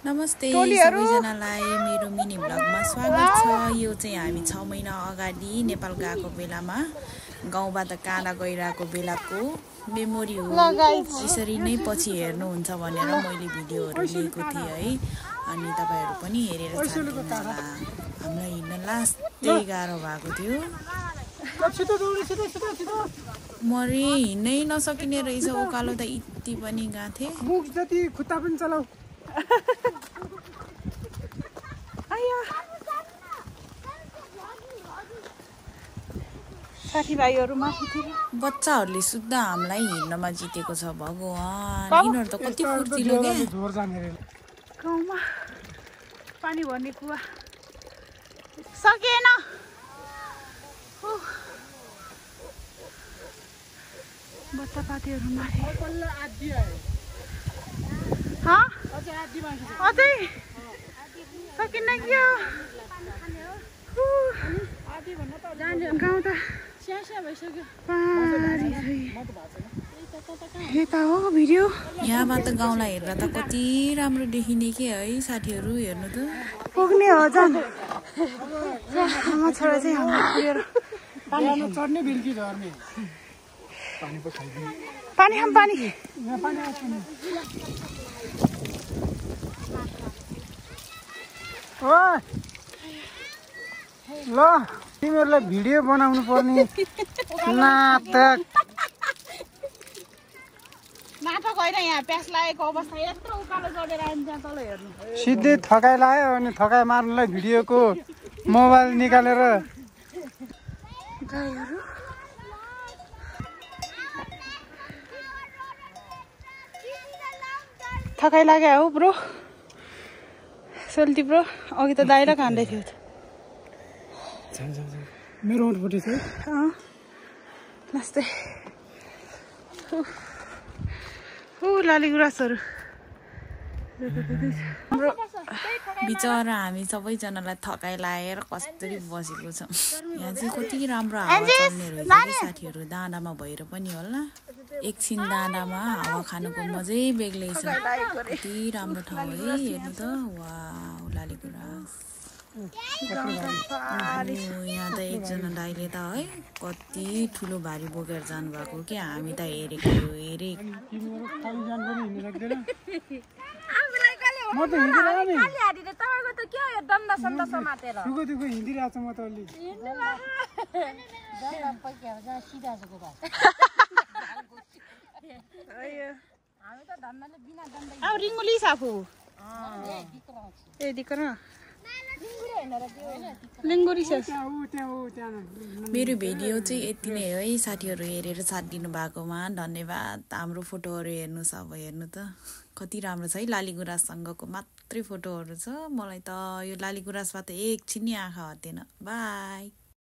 नमस्ते सबैजनालाई मेरो मिनी भ्लगमा स्वागत छ। यो चाहिँ हामी 6 महिना अगाडि नेपाल गएको बेलामा गाउँबाट काँडा गइरहेको बेलाको मेमोरी हो। यसरी नै पछि हेर्नुहुन्छ भनेर मैले भिडियोहरू लिएको थिएँ है। अनि तपाईहरु पनि हेरेर छान्नु होला। हामीलाई हिँड्न लास्टै गाह्रो भएको थियो। मरे हिँड्नै नसकिने रहेछ, उकालो त यति पनि गाथे। मुख जति खुट्टा पनि चलाऊ। साथीभाइहरु माथितिर बच्चाहरुले सुत्दा हामीलाई हिँड्नमा जितेको छ। भगवान, यिनीहरु त कति फुर्तिलो के। गाउँमा पानी भर्ने कुवा सकिएन। बच्चापातीहरु माथि अझै सकिन्न क्या। गाउँ त यता हो भिडियो। यहाँबाट गाउँलाई हेर्दा त कति राम्रो देखिने के है साथीहरु, हेर्नु त। पुग्ने हो जान। आमा छोरा चाहिँ हाम्रो पुगेर पानी चढ्ने बिल्की झर्ने। पानी पो खाइदिनु। पानी खाम पानी। यहाँ पानी आउँछ नि। ओइ ल तिमीहरुलाई भिडियो बनाउनु पर्ने नाटक होइन। यहाँ प्यास लागेको अवस्था यत्रो उकालो चढेर आयो त्यहाँ तल हेर्नु। सिधै थकाइ लाग्यो अनि थकाइ मार्नुलाई भिडियोको मोबाइल निकालेर गाईहरु थकाइ लाग्यो हो ब्रो। सोल्टी ब्रो अघि त दाइरा खाँदै थियो त। मेरो ओठ फुटेछ है। नमस्ते। लाली गुराँसहरु बिचरा हामी सबैजनालाई थकाइ लागेर कसरी बसेको छ। यहाँ चाहिँ कति राम्रो हावा चल्ने रहेछ के साथीहरु। डाँडामा भएर पनि होला, एकछिन डाँडामा हावा खानुको मजै बेग्लै छ। कति राम्रो ठाउँ है, हेर्नु त। वाउ, लाली गुराँस। यहाँ त एकजना दाइले त है कति ठुलो भारी बोकेर जानु भएको के। हामी त हेरेको हेरे। म त हिँडिरहेको नि। खाली हाडीले तपाईको त के हो दन्दा सन्दा समातेर। दुगो हिँडिरहेछ म त अलि। दन्दा पैसा हो जहाँ सिधा जको बा। अयो हामी त धन्दाले बिना दन्दा। अब रिङ्गुली साफु। ए दिकर। मेरो भिडियो चाहिँ यति नै है साथीहरु। हेरेर साथ दिनु भएकोमा धन्यवाद। हाम्रो फोटोहरु हेर्नु सब हेर्नु त कति राम्रो छ है। लाली गुराँससँगको मात्रै फोटोहरु छ। मलाई त यो लाली गुराँसबाट एकछिन नि आँखा हटेन। बाई।